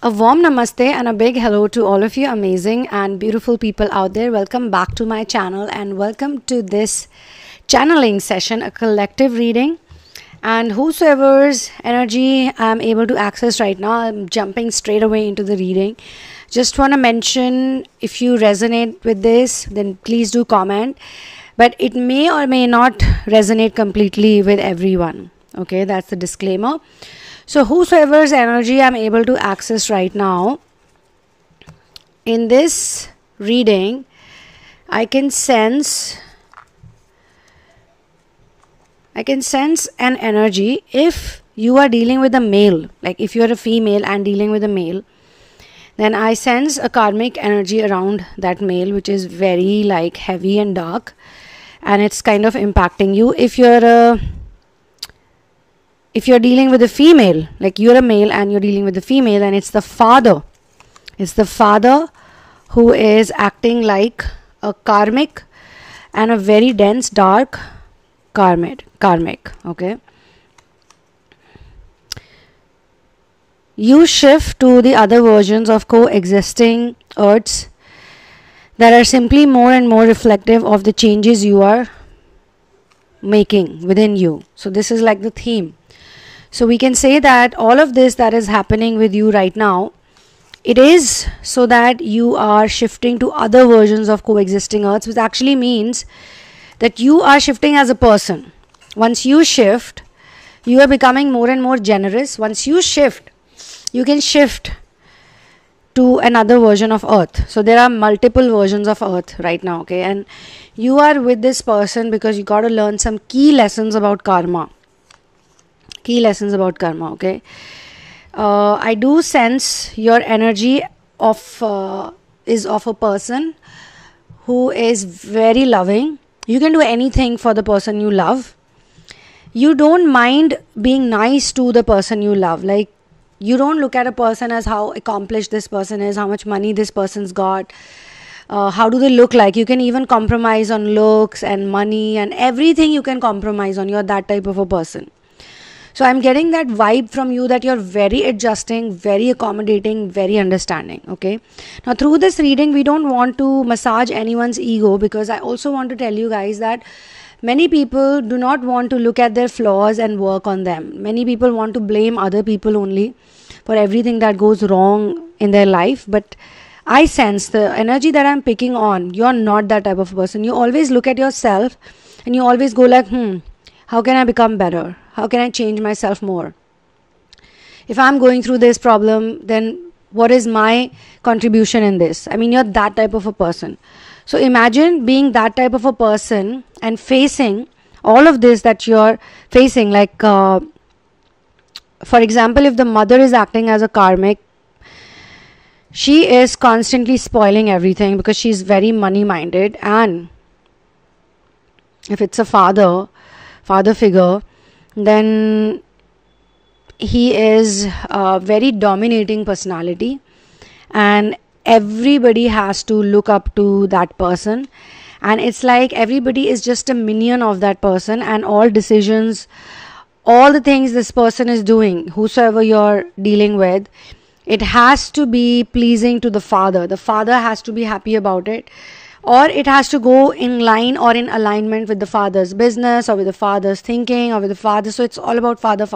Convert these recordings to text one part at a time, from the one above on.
A warm namaste and a big hello to all of you amazing and beautiful people out there. Welcome back to my channel and welcome to this channeling session, a collective reading. And whosoever's energy I'm able to access right now, I'm jumping straight away into the reading. Just want to mention, if you resonate with this, then please do comment. But it may or may not resonate completely with everyone. Okay, that's the disclaimer. So whosoever's energy I'm able to access right now, in this reading, I can sense an energy. If you are dealing with a male, like if you're a female and dealing with a male, then I sense a karmic energy around that male, which is very like heavy and dark, and it's kind of impacting you. If you're dealing with a female, like you're a male and you're dealing with a female, and it's the father. It's the father who is acting like a karmic and a very dense, dark karmic. Okay. You shift to the other versions of coexisting earths that are simply more and more reflective of the changes you are making within you. So this is like the theme. So we can say that all of this that is happening with you right now, it is so that you are shifting to other versions of coexisting earths, which actually means that you are shifting as a person. Once you shift, you are becoming more and more generous. Once you shift, you can shift to another version of earth. So there are multiple versions of earth right now, okay? And you are with this person because you got to learn some key lessons about karma. Okay? I do sense your energy is of a person who is very loving. You can do anything for the person you love. You don't mind being nice to the person you love. Like, you don't look at a person as how accomplished this person is, how much money this person's got, how do they look like. You can even compromise on looks and money and everything you can compromise on. You're that type of a person. So I'm getting that vibe from you that you're very adjusting, very accommodating, very understanding, okay? Now through this reading, we don't want to massage anyone's ego, because I also want to tell you guys that many people do not want to look at their flaws and work on them. Many people want to blame other people only for everything that goes wrong in their life. But I sense the energy that I'm picking on, you're not that type of person. You always look at yourself and you always go like, how can I become better? How can I change myself more? If I'm going through this problem, then what is my contribution in this? I mean, you're that type of a person. So imagine being that type of a person and facing all of this that you're facing. Like, for example, if the mother is acting as a karmic, she is constantly spoiling everything because she's very money-minded. And if it's a father figure, then he is a very dominating personality, and everybody has to look up to that person, and it's like everybody is just a minion of that person, and all decisions, all the things this person is doing, whosoever you're dealing with, it has to be pleasing to the father. The father has to be happy about it, or it has to go in line or in alignment with the father's business or with the father's thinking or with the father. So it's all about father.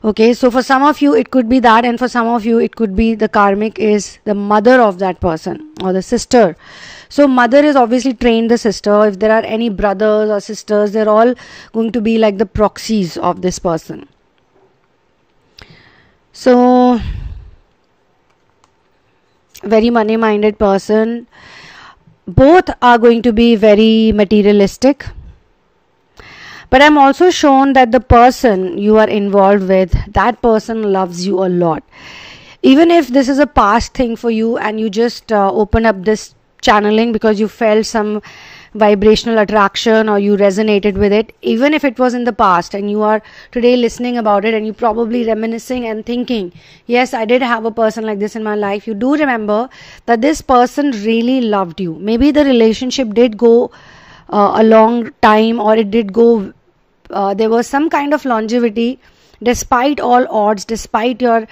Okay, so for some of you it could be that, and for some of you it could be the karmic is the mother of that person or the sister. So mother is obviously trained the sister. If there are any brothers or sisters, they're all going to be like the proxies of this person. So very money-minded person. Both are going to be very materialistic. But I'm also shown that the person you are involved with, that person loves you a lot. Even if this is a past thing for you and you just open up this channeling because you felt some vibrational attraction or you resonated with it, even if it was in the past and you are today listening about it and you probably reminiscing and thinking, yes, I did have a person like this in my life, you do remember that this person really loved you. Maybe the relationship did go a long time, or it did go, there was some kind of longevity despite all odds, despite your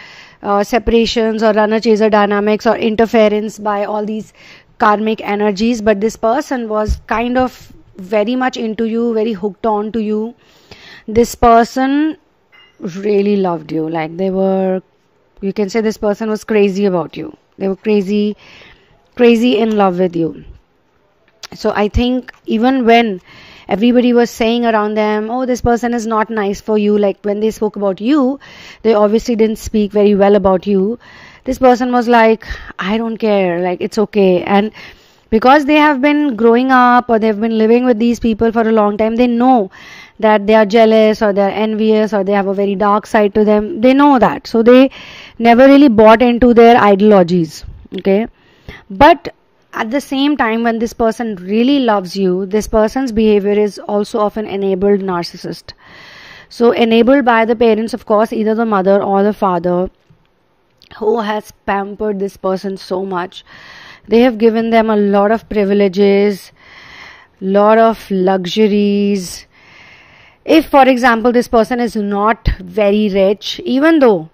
separations or runner-chaser dynamics or interference by all these karmic energies, but this person was kind of very much into you, very hooked on to you. This person really loved you. Like you can say this person was crazy about you. They were crazy in love with you. So I think even when everybody was saying around them, oh, this person is not nice for you, like when they spoke about you, they obviously didn't speak very well about you. This person was like, I don't care, like it's okay. And because they have been growing up or they've been living with these people for a long time, they know that they are jealous or they are envious or they have a very dark side to them. They know that. So they never really bought into their ideologies. Okay. But at the same time, when this person really loves you, this person's behavior is also of an enabled narcissist. So enabled by the parents, of course, either the mother or the father, who has pampered this person so much. They have given them a lot of privileges, lot of luxuries. If, for example, this person is not very rich, even though,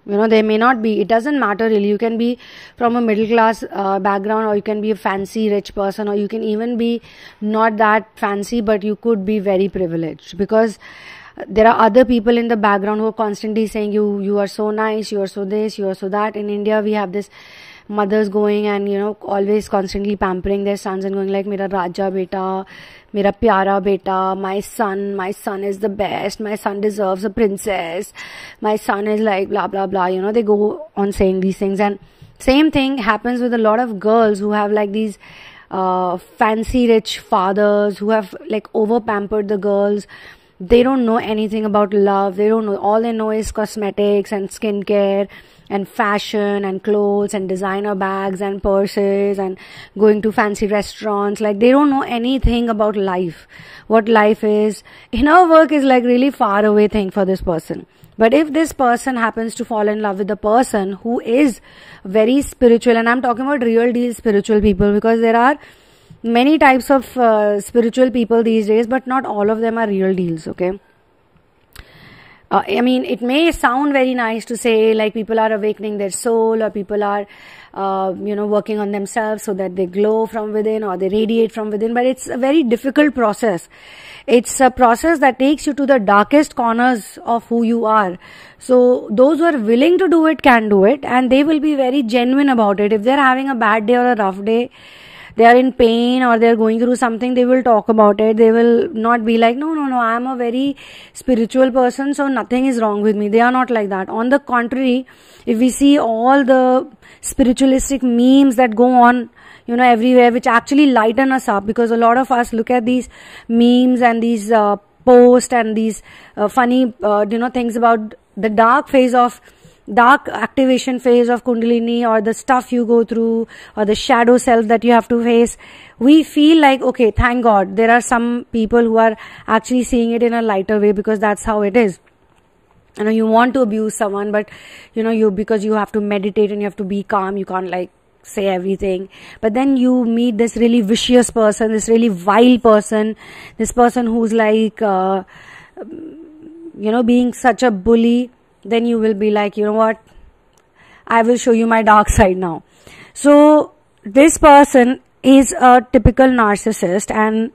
they may not be, it doesn't matter really. You can be from a middle class background, or you can be a fancy rich person, or you can even be not that fancy, but you could be very privileged, because there are other people in the background who are constantly saying you are so nice, you are so this, you are so that. In India, we have this mothers going and always constantly pampering their sons and going like, mera raja beta, mera pyara beta, my son is the best, my son deserves a princess, my son is like blah blah blah. They go on saying these things. And same thing happens with a lot of girls who have like these fancy rich fathers who have like over pampered the girls. They don't know anything about love. They don't know. All they know is cosmetics and skincare and fashion and clothes and designer bags and purses and going to fancy restaurants. Like, they don't know anything about life, what life is. Inner work is like really far away thing for this person. But if this person happens to fall in love with a person who is very spiritual, and I'm talking about real deal spiritual people, because there are many types of spiritual people these days, but not all of them are real deals, okay? It may sound very nice to say like people are awakening their soul, or people are, working on themselves so that they glow from within or they radiate from within, but it's a very difficult process. It's a process that takes you to the darkest corners of who you are. So those who are willing to do it can do it, and they will be very genuine about it. If they're having a bad day or a rough day, they are in pain or they're going through something, they will talk about it. They will not be like, no, I'm a very spiritual person, so nothing is wrong with me. They are not like that. On the contrary, if we see all the spiritualistic memes that go on, everywhere, which actually lighten us up, because a lot of us look at these memes and these posts and these funny, things about the dark activation phase of Kundalini, or the stuff you go through, or the shadow self that you have to face. We feel like, okay, thank God, there are some people who are actually seeing it in a lighter way, because that's how it is. You want to abuse someone, but because you have to meditate and you have to be calm, you can't like say everything. But then you meet this really vicious person, this really vile person, this person who's like, being such a bully. Then you will be like, you know what, I will show you my dark side now. So this person is a typical narcissist, and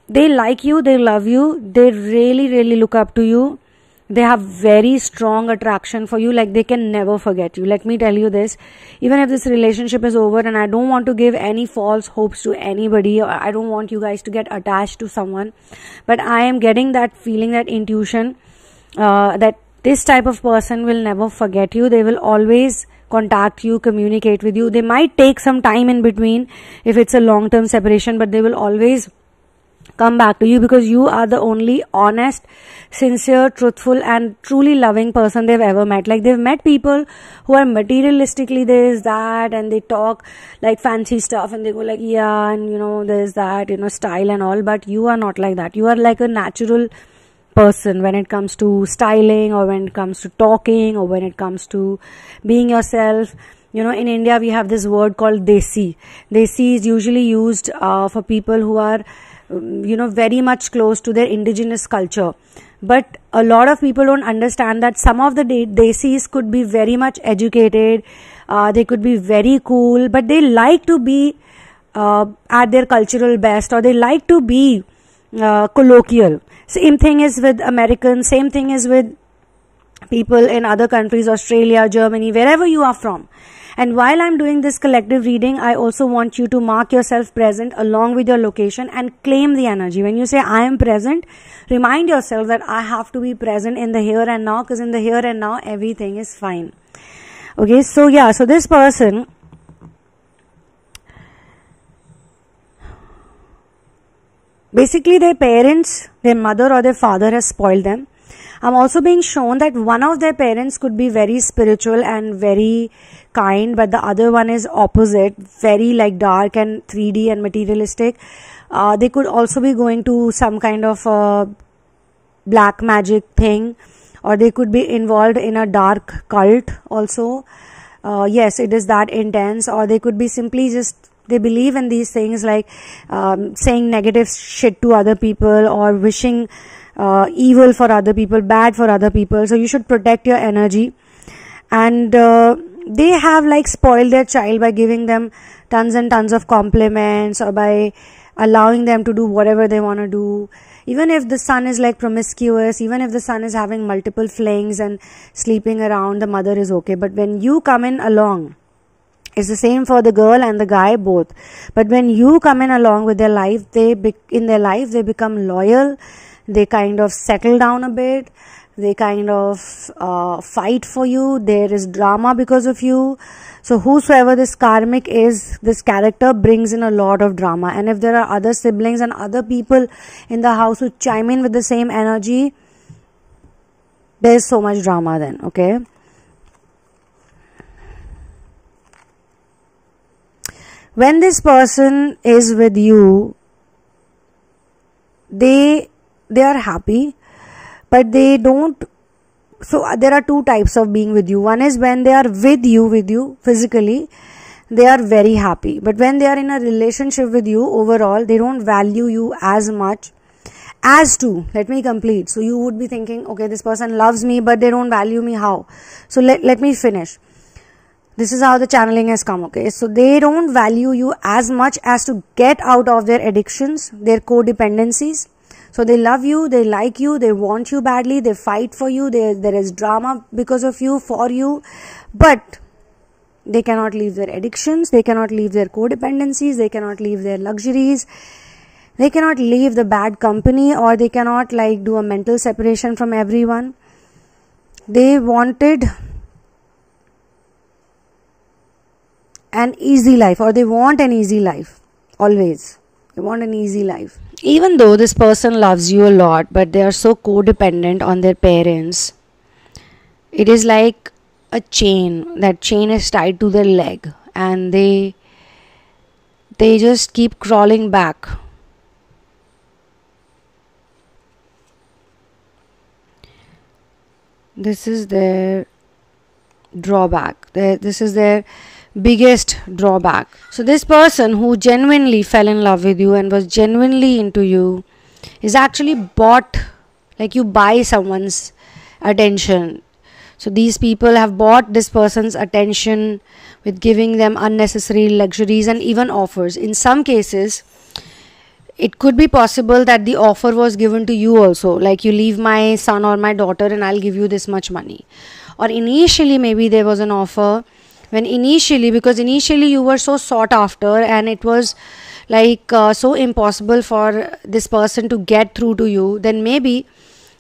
they like you, they love you, they really, really look up to you. They have very strong attraction for you, like they can never forget you. Let me tell you this, even if this relationship is over, and I don't want to give any false hopes to anybody, or I don't want you guys to get attached to someone, but I am getting that feeling, that intuition, that this type of person will never forget you. They will always contact you, communicate with you. They might take some time in between if it's a long-term separation, but they will always come back to you, because you are the only honest, sincere, truthful and truly loving person they've ever met. Like, they've met people who are materialistically this, that, and they talk like fancy stuff and they go like, yeah, and there's that, style and all, but you are not like that. You are like a natural person when it comes to styling, or when it comes to talking, or when it comes to being yourself. In India, we have this word called desi. Desi is usually used for people who are, very much close to their indigenous culture. But a lot of people don't understand that some of the desis could be very much educated, they could be very cool, but they like to be at their cultural best, or they like to be colloquial. Same thing is with Americans, same thing is with people in other countries, Australia, Germany, wherever you are from. And while I'm doing this collective reading, I also want you to mark yourself present along with your location and claim the energy. When you say I am present, remind yourself that I have to be present in the here and now, because in the here and now everything is fine. Okay, so yeah, so this person, basically their parents, their mother or their father has spoiled them. I'm also being shown that one of their parents could be very spiritual and very kind, but the other one is opposite, very like dark and 3D and materialistic. They could also be going to some kind of black magic thing, or they could be involved in a dark cult also. Yes, it is that intense. Or they could be simply just, they believe in these things like saying negative shit to other people, or wishing evil for other people, bad for other people. So you should protect your energy. And they have like spoiled their child by giving them tons and tons of compliments, or by allowing them to do whatever they want to do. Even if the son is like promiscuous, even if the son is having multiple flings and sleeping around, the mother is okay. But when you come in along, it's the same for the girl and the guy both. But when you come in along with their life, they become loyal. They kind of settle down a bit. They kind of fight for you. There is drama because of you. So whosoever this karmic is, this character brings in a lot of drama. And if there are other siblings and other people in the house who chime in with the same energy, there's so much drama then, okay? When this person is with you, they are happy, but they don't. So there are two types of being with you. One is when they are with you physically, they are very happy. But when they are in a relationship with you overall, they don't value you as much as to, let me complete. So you would be thinking, okay, this person loves me, but they don't value me. How? So let me finish. This is how the channeling has come, okay? So they don't value you as much as to get out of their addictions, their codependencies. So they love you, they like you, they want you badly, they fight for you, there is drama because of you, for you, but they cannot leave their addictions, they cannot leave their codependencies, they cannot leave their luxuries, they cannot leave the bad company, or they cannot like do a mental separation from everyone. They wanted an easy life, or they want an easy life, always. They want an easy life. Even though this person loves you a lot, but they are so codependent on their parents, it is like a chain. That chain is tied to their leg, and they just keep crawling back. This is their drawback. This is their biggest drawback. So this person who genuinely fell in love with you and was genuinely into you is actually bought, like you buy someone's attention. So these people have bought this person's attention with giving them unnecessary luxuries and even offers. In some cases, it could be possible that the offer was given to you also, like you leave my son or my daughter and I'll give you this much money. Or initially maybe there was an offer because initially you were so sought after, and it was like so impossible for this person to get through to you. Then maybe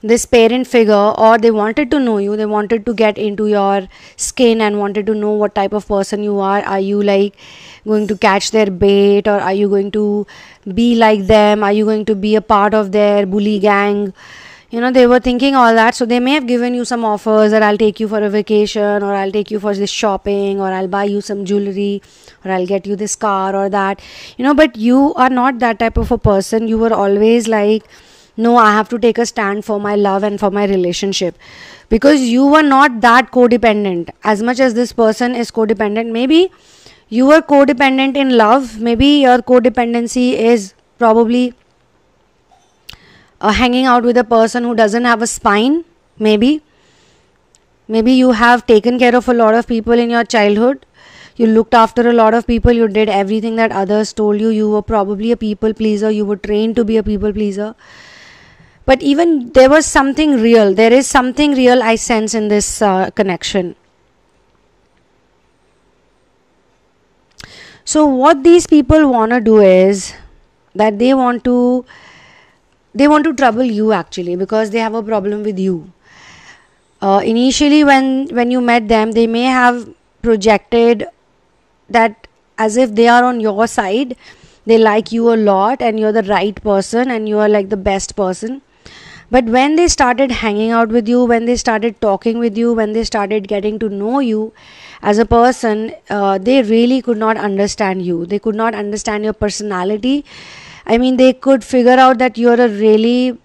this parent figure, or they wanted to know you, they wanted to get into your skin and wanted to know what type of person you are. Are you like going to catch their bait, or are you going to be like them? Are you going to be a part of their bully gang? You know, they were thinking all that. So they may have given you some offers that I'll take you for a vacation, or I'll take you for this shopping, or I'll buy you some jewelry, or I'll get you this car or that. You know, but you are not that type of a person. You were always like, no, I have to take a stand for my love and for my relationship. Because you were not that codependent. As much as this person is codependent, maybe you were codependent in love. Maybe your codependency is probably hanging out with a person who doesn't have a spine. Maybe you have taken care of a lot of people in your childhood. You looked after a lot of people. You did everything that others told you. You were probably a people pleaser. You were trained to be a people pleaser. But even there was something real. There is something real I sense in this connection. So what these people want to do is that they want to trouble you actually, because they have a problem with you. Initially when you met them, they may have projected that as if they are on your side. They like you a lot and you're the right person and you are like the best person. But when they started hanging out with you, when they started talking with you, when they started getting to know you as a person, they really could not understand you. They could not understand your personality. I mean, they could figure out that you're a really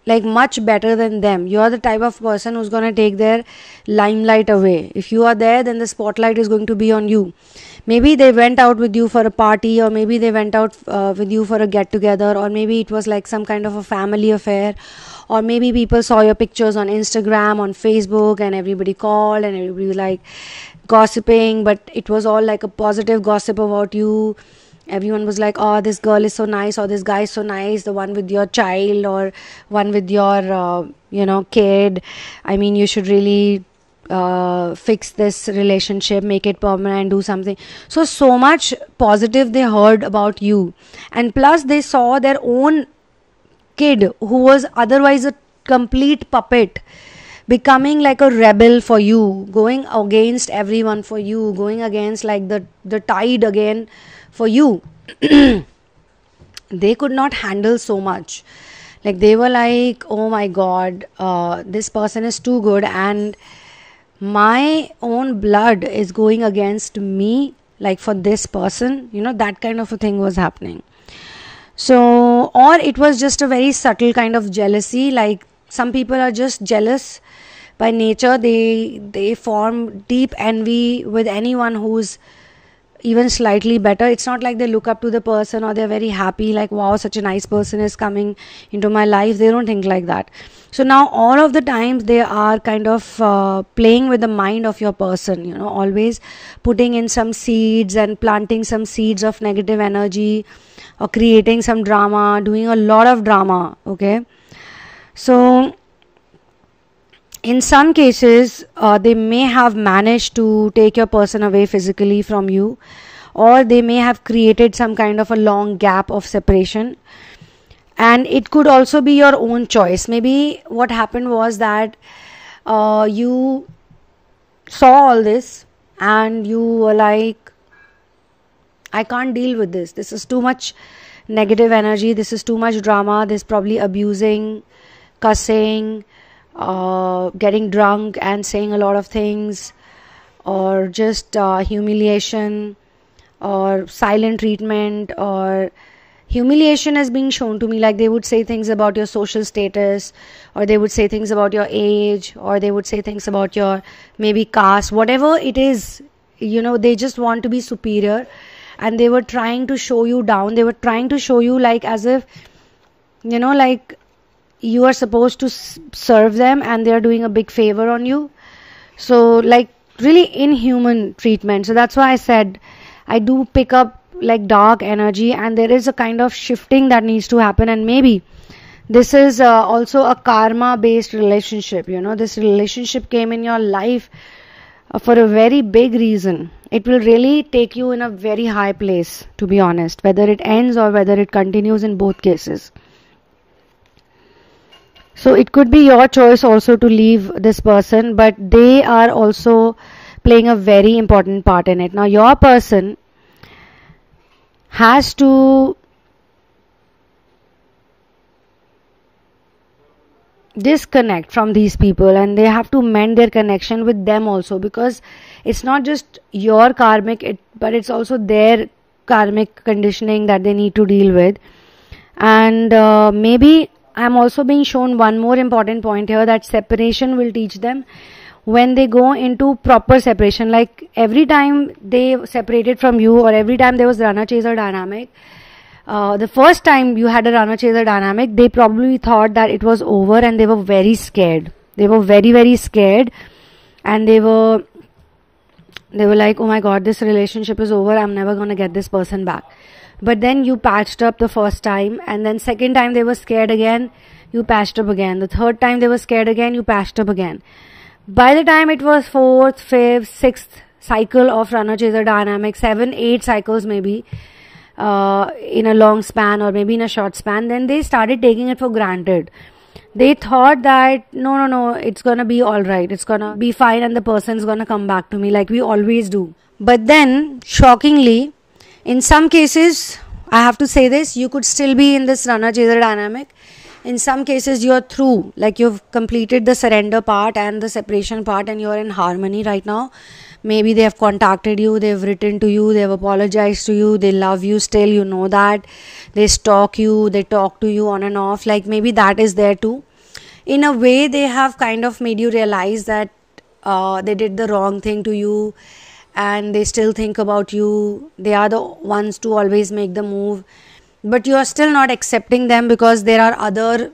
like much better than them. You are the type of person who's going to take their limelight away. If you are there, then the spotlight is going to be on you. Maybe they went out with you for a party, or maybe they went out with you for a get together, or maybe it was like some kind of a family affair, or maybe people saw your pictures on Instagram, on Facebook, and everybody called and everybody was like gossiping, but it was all like a positive gossip about you. Everyone was like, oh, this girl is so nice, or this guy is so nice, the one with your child, or one with your kid. I mean, you should really fix this relationship, make it permanent, do something. So much positive they heard about you. And plus they saw their own kid, who was otherwise a complete puppet, becoming like a rebel for you, going against everyone for you, going against like the tide again for you. They could not handle so much. Like they were like, oh my god, this person is too good and my own blood is going against me, like for this person, that kind of a thing was happening. So, or it was just a very subtle kind of jealousy. Like some people are just jealous by nature. They form deep envy with anyone who's even slightly better. It's not like they look up to the person or they're very happy like, wow, such a nice person is coming into my life. They don't think like that. So now all of the times they are kind of playing with the mind of your person, always putting in some seeds and planting some seeds of negative energy, or creating some drama, doing a lot of drama. Okay, so in some cases, they may have managed to take your person away physically from you, or they may have created some kind of a long gap of separation. And it could also be your own choice. Maybe what happened was that you saw all this and you were like, I can't deal with this. This is too much negative energy. This is too much drama. There's probably abusing, cussing, getting drunk and saying a lot of things, or just humiliation, or silent treatment, or humiliation is being shown to me. Like they would say things about your social status, or they would say things about your age, or they would say things about your maybe caste, whatever it is. They just want to be superior, and they were trying to show you down. They were trying to show you like as if like you are supposed to serve them and they are doing a big favor on you. So like really inhuman treatment. So that's why I said I do pick up like dark energy, and there is a kind of shifting that needs to happen. And maybe this is also a karma based relationship. This relationship came in your life for a very big reason. It will really take you in a very high place, to be honest, whether it ends or whether it continues. In both cases, so it could be your choice also to leave this person, but they are also playing a very important part in it. Now your person has to disconnect from these people, and they have to mend their connection with them also, because it's not just your karmic, but it's also their karmic conditioning that they need to deal with. And maybe I'm also being shown one more important point here, that separation will teach them when they go into proper separation. Like every time they separated from you, or every time there was runner chaser dynamic, the first time you had a runner chaser dynamic, they probably thought that it was over and they were very scared. They were very, very scared, and they were like, oh my god, this relationship is over, I'm never going to get this person back. But then you patched up the first time, and then second time they were scared again, you patched up again. The third time they were scared again, you patched up again. By the time it was 4th, 5th, 6th cycle of runner chaser dynamic, 7, 8 cycles maybe, in a long span or maybe in a short span, then they started taking it for granted. They thought that no, it's gonna be alright, it's gonna be fine, and the person's gonna come back to me like we always do. But then, shockingly, in some cases, I have to say this, you could still be in this runner chaser dynamic. In some cases, you're through, like you've completed the surrender part and the separation part, and you're in harmony right now. Maybe they have contacted you, they've written to you, they've apologized to you, they love you still, you know that. They stalk you, they talk to you on and off, like maybe that is there too. In a way, they have kind of made you realize that they did the wrong thing to you, and they still think about you. They are the ones to always make the move, but you are still not accepting them because there are other,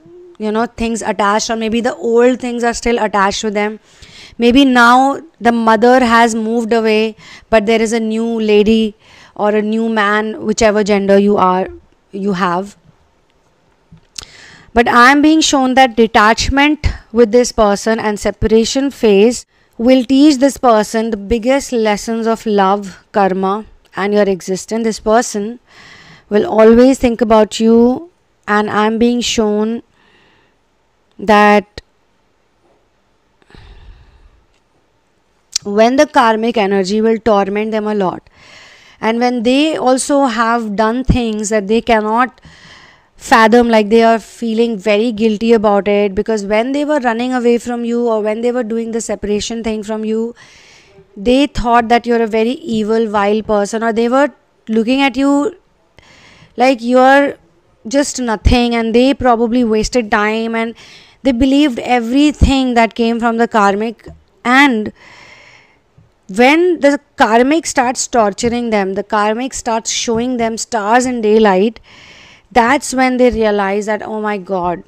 things attached, or maybe the old things are still attached to them. Maybe now the mother has moved away, but there is a new lady or a new man, whichever gender you have. But I am being shown that detachment with this person and separation phase will teach this person the biggest lessons of love, karma, and your existence. This person will always think about you, and I'm being shown that when the karmic energy will torment them a lot, and when they also have done things that they cannot fathom, like they are feeling very guilty about it, because when they were running away from you or when they were doing the separation thing from you, they thought that you're a very evil, vile person, or they were looking at you like you're just nothing, and they probably wasted time and they believed everything that came from the karmic. And when the karmic starts torturing them, the karmic starts showing them stars in daylight, that's when they realize that, oh my god,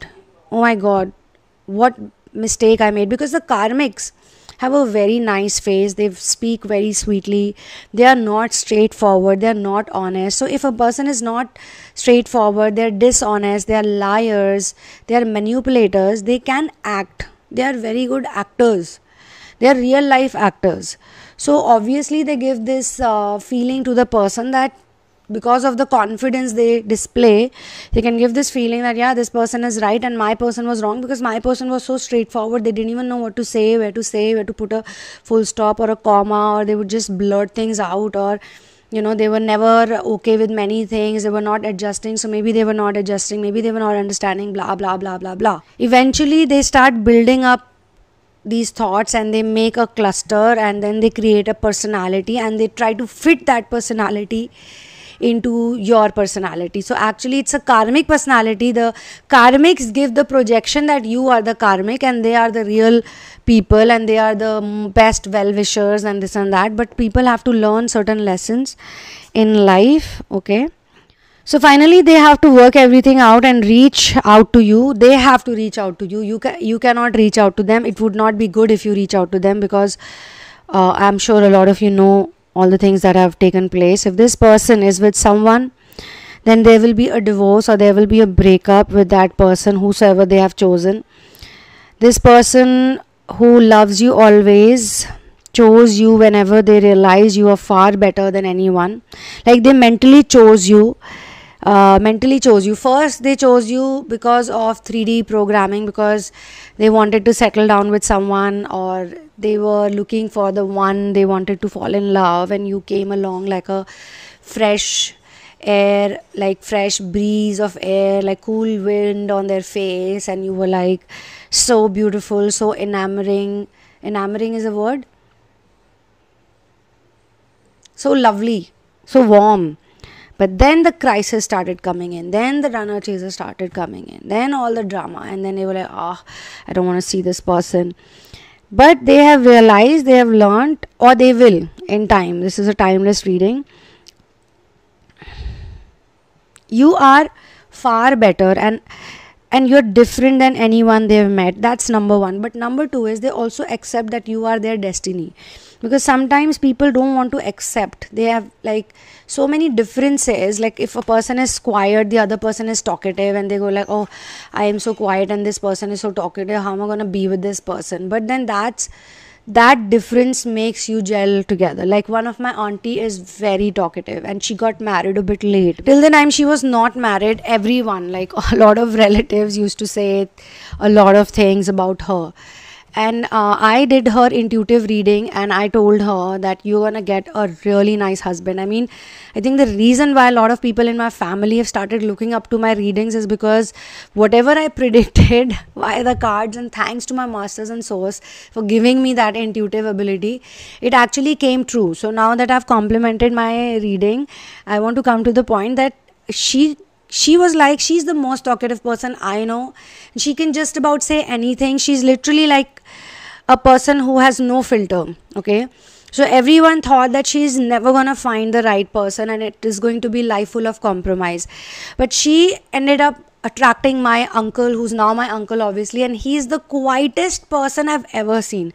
what mistake I made. Because the karmics have a very nice face, they speak very sweetly, they are not straightforward, they are not honest. So if a person is not straightforward, they are dishonest, they are liars, they are manipulators, they can act, they are very good actors, they are real life actors. So obviously they give this feeling to the person that because of the confidence they display, they can give this feeling that, yeah, this person is right and my person was wrong, because my person was so straightforward, they didn't even know what to say, where to put a full stop or a comma, or they would just blurt things out, or they were never okay with many things, they were not adjusting, so maybe they were not adjusting, maybe they were not understanding, blah blah blah blah blah. Eventually they start building up these thoughts and they make a cluster, and then they create a personality and they try to fit that personality into your personality. So actually it's a karmic personality. The karmics give the projection that you are the karmic and they are the real people and they are the best well-wishers and this and that. But people have to learn certain lessons in life. Okay, so finally they have to work everything out and reach out to you. They have to reach out to you. You cannot reach out to them. It would not be good if you reach out to them, because I'm sure a lot of you know all the things that have taken place. If this person is with someone, then there will be a divorce or there will be a breakup with that person, whosoever they have chosen. This person who loves you always chose you whenever they realize you are far better than anyone. Like they mentally chose you. First they chose you because of 3D programming, because they wanted to settle down with someone, or they were looking for the one, they wanted to fall in love, and you came along like a fresh air, like fresh breeze of air, like cool wind on their face, and you were like so beautiful, so enamoring is a word, so lovely, so warm. But then the crisis started coming in. Then the runner chaser started coming in. Then all the drama. And then they were like, I don't want to see this person. But they have realized, they have learned, or they will in time. This is a timeless reading. You are far better, and you're different than anyone they've met. That's number one. But number two is they also accept that you are their destiny, because sometimes people don't want to accept. They have like so many differences. Like if a person is quiet, the other person is talkative, and they go like, oh, I am so quiet and this person is so talkative, how am I going to be with this person? But then that difference makes you gel together. Like one of my auntie is very talkative, and she got married a bit late. Till the time she was not married, everyone, like a lot of relatives, used to say a lot of things about her. And I did her intuitive reading, and I told her that you're gonna get a really nice husband. I mean, I think the reason why a lot of people in my family have started looking up to my readings is because whatever I predicted via the cards, and thanks to my masters and source for giving me that intuitive ability, it actually came true. So now that I've complemented my reading, I want to come to the point that she was like, she's the most talkative person I know. She can just about say anything. She's literally like a person who has no filter. Okay. So everyone thought that she's never going to find the right person, and it is going to be life full of compromise. But she ended up attracting my uncle, who's now my uncle, obviously. And he's the quietest person I've ever seen.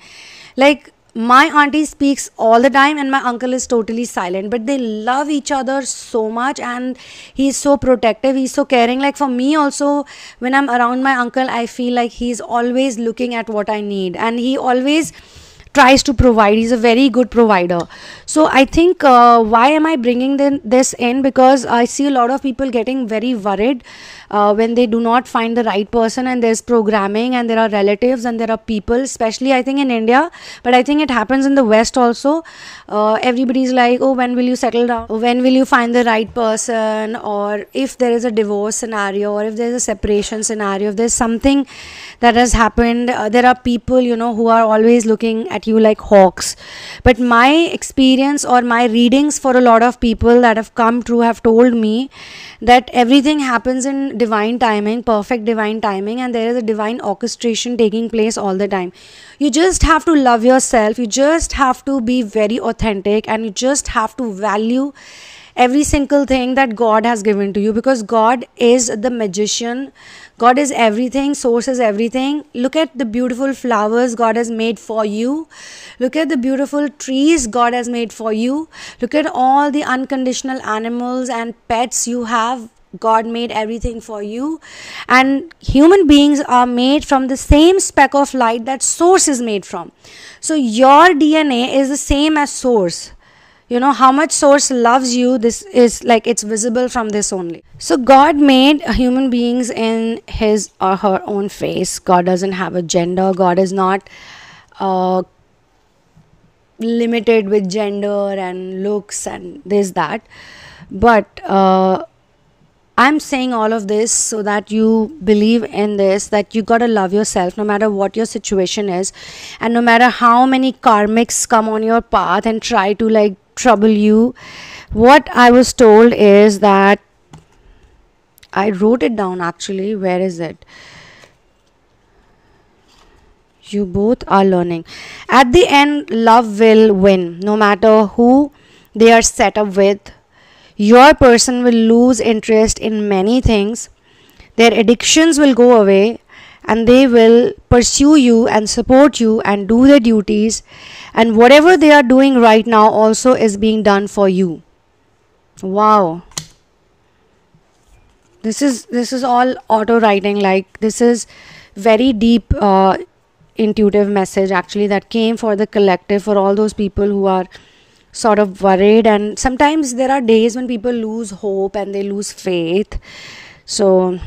Like, my auntie speaks all the time and my uncle is totally silent, but they love each other so much, and he's so protective, he's so caring. Like for me also, when I'm around my uncle, I feel like he's always looking at what I need, and he always tries to provide. He's a very good provider. So I think why am I bringing this in? Because I see a lot of people getting very worried when they do not find the right person, and there's programming, and there are relatives, and there are people, especially I think in India, but I think it happens in the West also. Everybody's like, oh, when will you settle down? When will you find the right person? Or if there is a divorce scenario, or if there's a separation scenario, if there's something that has happened, there are people, who are always looking at you like hawks. But my experience or my readings for a lot of people that have come true have told me that everything happens in divine timing, perfect divine timing, and there is a divine orchestration taking place all the time. You just have to love yourself, you just have to be very authentic, and you just have to value every single thing that God has given to you, because God is the magician. God is everything. Source is everything. Look at the beautiful flowers God has made for you. Look at the beautiful trees God has made for you. Look at all the unconditional animals and pets you have. God made everything for you. And human beings are made from the same speck of light that source is made from. So your DNA is the same as source. How much source loves you, this is like, it's visible from this only. So God made human beings in his or her own face. God doesn't have a gender. God is not limited with gender and looks and this, that. But I'm saying all of this so that you believe in this, that you gotta love yourself no matter what your situation is, and no matter how many karmics come on your path and try to like trouble you. What I was told is that, I wrote it down actually, where is it? You both are learning. At the end, love will win, no matter who they are set up with. Your person will lose interest in many things. Their addictions will go away, and they will pursue you and support you and do their duties. And whatever they are doing right now also is being done for you. Wow. This is all auto writing. Like, this is very deep intuitive message actually that came for the collective, for all those people who are sort of worried. And sometimes there are days when people lose hope and they lose faith. So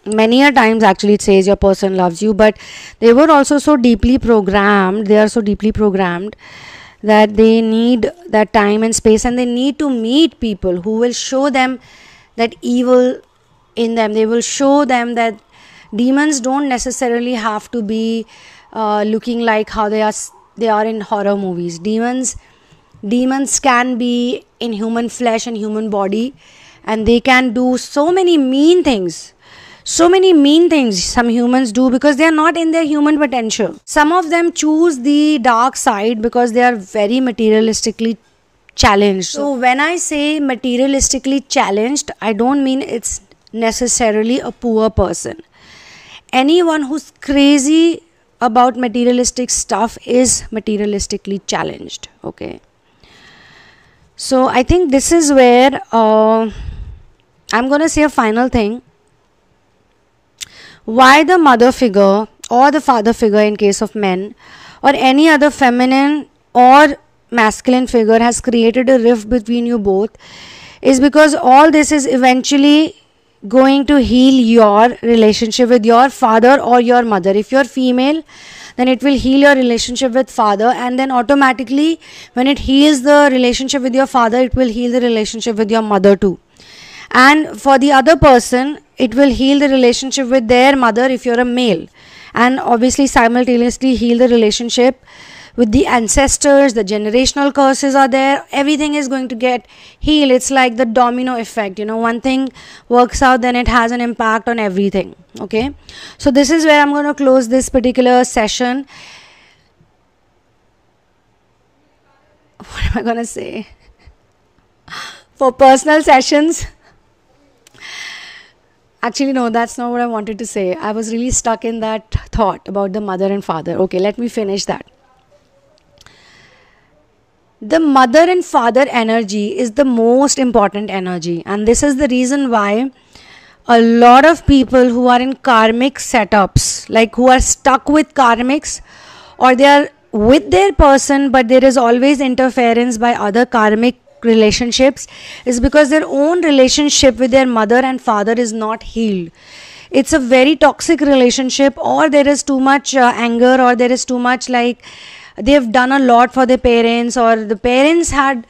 many a times actually it says your person loves you, but they were also so deeply programmed, they are so deeply programmed that they need that time and space, and they need to meet people who will show them that evil in them. They will show them that demons don't necessarily have to be looking like how they are in horror movies. Demons can be in human flesh and human body, and they can do so many mean things some humans do, because they are not in their human potential. Some of them choose the dark side because they are very materialistically challenged. So when I say materialistically challenged, I don't mean it's necessarily a poor person. Anyone who's crazy about materialistic stuff is materialistically challenged. Okay. So I think this is where I'm going to say a final thing. Why the mother figure or the father figure in case of men, or any other feminine or masculine figure has created a rift between you both, is because all this is eventually going to heal your relationship with your father or your mother. If you're female, then it will heal your relationship with father, and then automatically when it heals the relationship with your father, it will heal the relationship with your mother too. And for the other person, it will heal the relationship with their mother if you're a male, and obviously simultaneously heal the relationship with the ancestors. The generational curses are there, everything is going to get healed. It's like the domino effect, one thing works out, then it has an impact on everything. Okay, so this is where I'm going to close this particular session. What am I going to say? For personal sessions, actually no, that's not what I wanted to say. I was really stuck in that thought about the mother and father. Okay, let me finish that. The mother and father energy is the most important energy, and this is the reason why a lot of people who are in karmic setups, like who are stuck with karmics, or they are with their person but there is always interference by other karmic relationships, is because their own relationship with their mother and father is not healed. It's a very toxic relationship, or there is too much anger, or there is too much like they've done a lot for their parents, or the parents had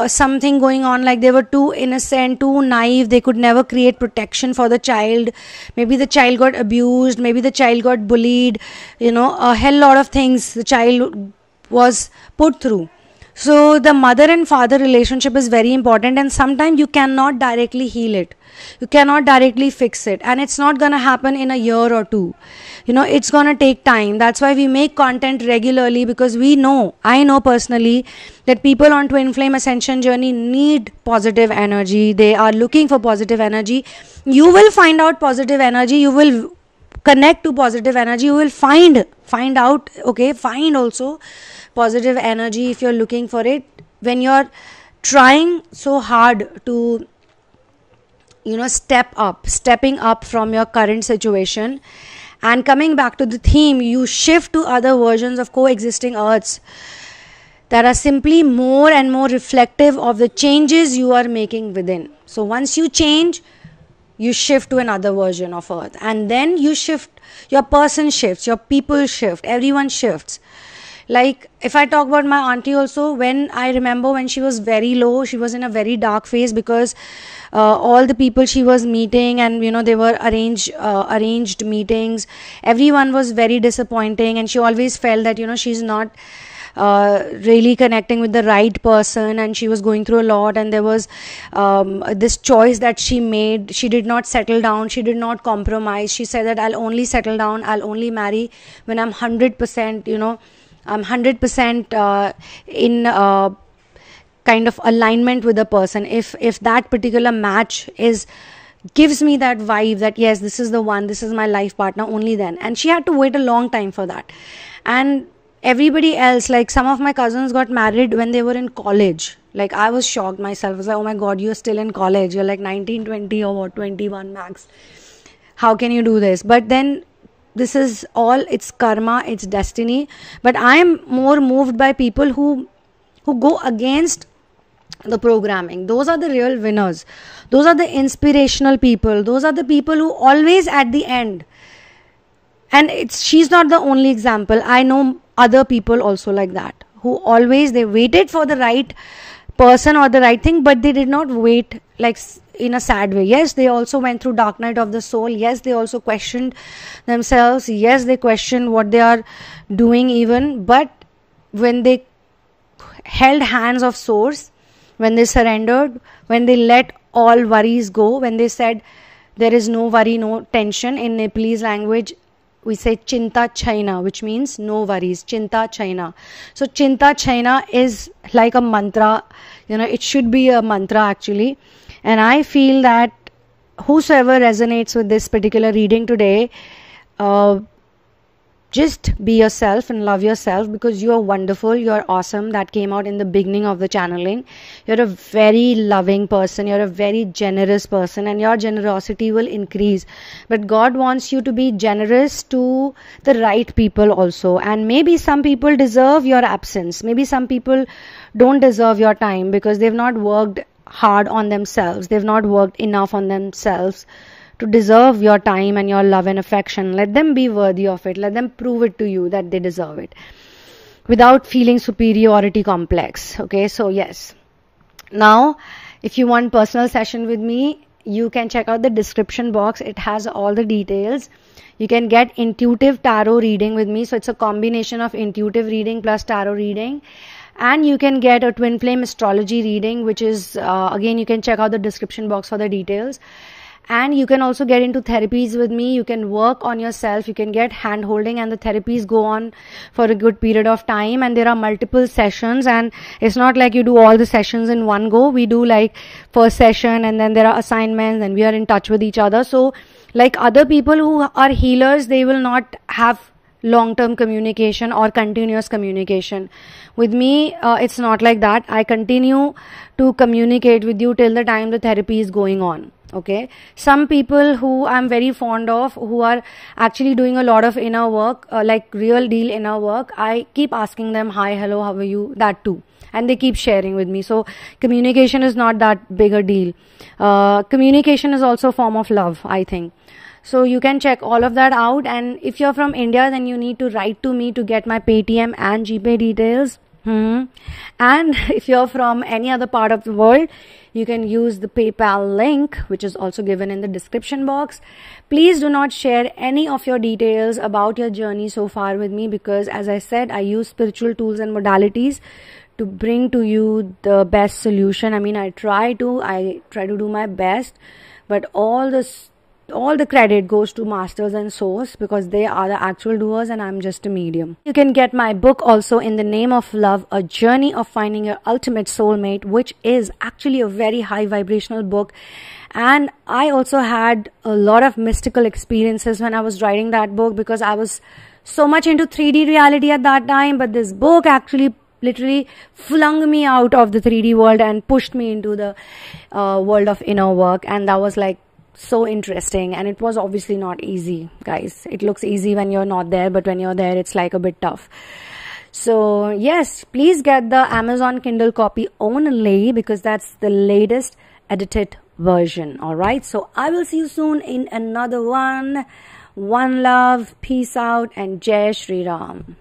something going on, like they were too innocent, too naive, they could never create protection for the child. Maybe the child got abused, maybe the child got bullied, a hell lot of things the child was put through. So the mother and father relationship is very important, and sometimes you cannot directly heal it, you cannot directly fix it, and it's not going to happen in a year or two. It's going to take time. That's why we make content regularly, because I know personally that people on twin flame ascension journey need positive energy. They are looking for positive energy. You will find out positive energy, you will connect to positive energy, you will find out, okay, find also positive energy if you're looking for it. When you're trying so hard to stepping up from your current situation, and coming back to the theme, you shift to other versions of coexisting earths that are simply more and more reflective of the changes you are making within. So once you change, you shift to another version of earth, and then you shift, your person shifts, your people shift, everyone shifts. Like if I talk about my auntie also, when I remember when she was very low, she was in a very dark phase, because all the people she was meeting, and they were arranged meetings, everyone was very disappointing, and she always felt that she's not really connecting with the right person, and she was going through a lot, and there was this choice that she made. She did not settle down, she did not compromise. She said that I'll only settle down, I'll only marry when I'm 100%, I'm 100% in kind of alignment with the person. If that particular match gives me that vibe that yes, this is the one, this is my life partner, only then. And she had to wait a long time for that. And everybody else, like some of my cousins got married when they were in college. Like I was shocked myself. I was like, oh my god, you're still in college, you're like 19, 20 or what, 21 max. How can you do this? But then this is all, it's karma, it's destiny. But I am more moved by people who go against the programming. Those are the real winners. Those are the inspirational people. Those are the people who always at the end. And she's not the only example. I know other people also like that, who always, they waited for the right person or the right thing, but they did not wait like in a sad way. Yes, they also went through dark night of the soul. Yes, they also questioned themselves. Yes, they questioned what they are doing even. But when they held hands of source, when they surrendered, when they let all worries go, when they said there is no worry, no tension, in Nepalese language, we say Chinta Chaina, which means no worries. Chinta Chaina. So Chinta Chaina is like a mantra. You know, it should be a mantra actually. And I feel that whosoever resonates with this particular reading today, just be yourself and love yourself, because you are wonderful, you are awesome. That came out in the beginning of the channeling. You're a very loving person, you're a very generous person, and your generosity will increase. But God wants you to be generous to the right people also. And maybe some people deserve your absence. Maybe some people don't deserve your time because they've not worked hard on themselves. They've not worked enough on themselves to deserve your time and your love and affection. Let them be worthy of it. Let them prove it to you that they deserve it without feeling superiority complex. Okay, so yes. Now, if you want personal session with me, you can check out the description box. It has all the details. You can get intuitive tarot reading with me. So it's a combination of intuitive reading plus tarot reading. And you can get a Twinflame astrology reading, which is, again, you can check out the description box for the details. And you can also get into therapies with me. You can work on yourself. You can get hand holding, and the therapies go on for a good period of time. And there are multiple sessions, and it's not like you do all the sessions in one go. We do like first session, and then there are assignments, and we are in touch with each other. So like other people who are healers, they will not have long-term communication or continuous communication. With me, it's not like that. I continue to communicate with you till the time the therapy is going on. Okay, some people who I'm very fond of, who are actually doing a lot of inner work, like real deal inner work, I keep asking them, hi, hello, how are you, that too, and they keep sharing with me. So communication is not that big a deal. Communication is also a form of love, I think. So you can check all of that out. And if you're from India, then you need to write to me to get my Paytm and GPay details. And if you're from any other part of the world, you can use the PayPal link, which is also given in the description box. Please do not share any of your details about your journey so far with me, because as I said, I use spiritual tools and modalities to bring to you the best solution. I mean, I try to do my best, but all the credit goes to masters and source, because they are the actual doers and I'm just a medium. You can get my book also, In the Name of Love, A Journey of Finding Your Ultimate Soulmate, which is actually a very high vibrational book. And I also had a lot of mystical experiences when I was writing that book, because I was so much into 3D reality at that time. But this book actually literally flung me out of the 3D world and pushed me into the world of inner work. And that was like so interesting, and it was obviously not easy, guys. It looks easy when you're not there, but when you're there, it's like a bit tough. So yes, please get the Amazon Kindle copy only, because that's the latest edited version. All right, so I will see you soon in another one. One love, peace out, and Jai Shri Ram.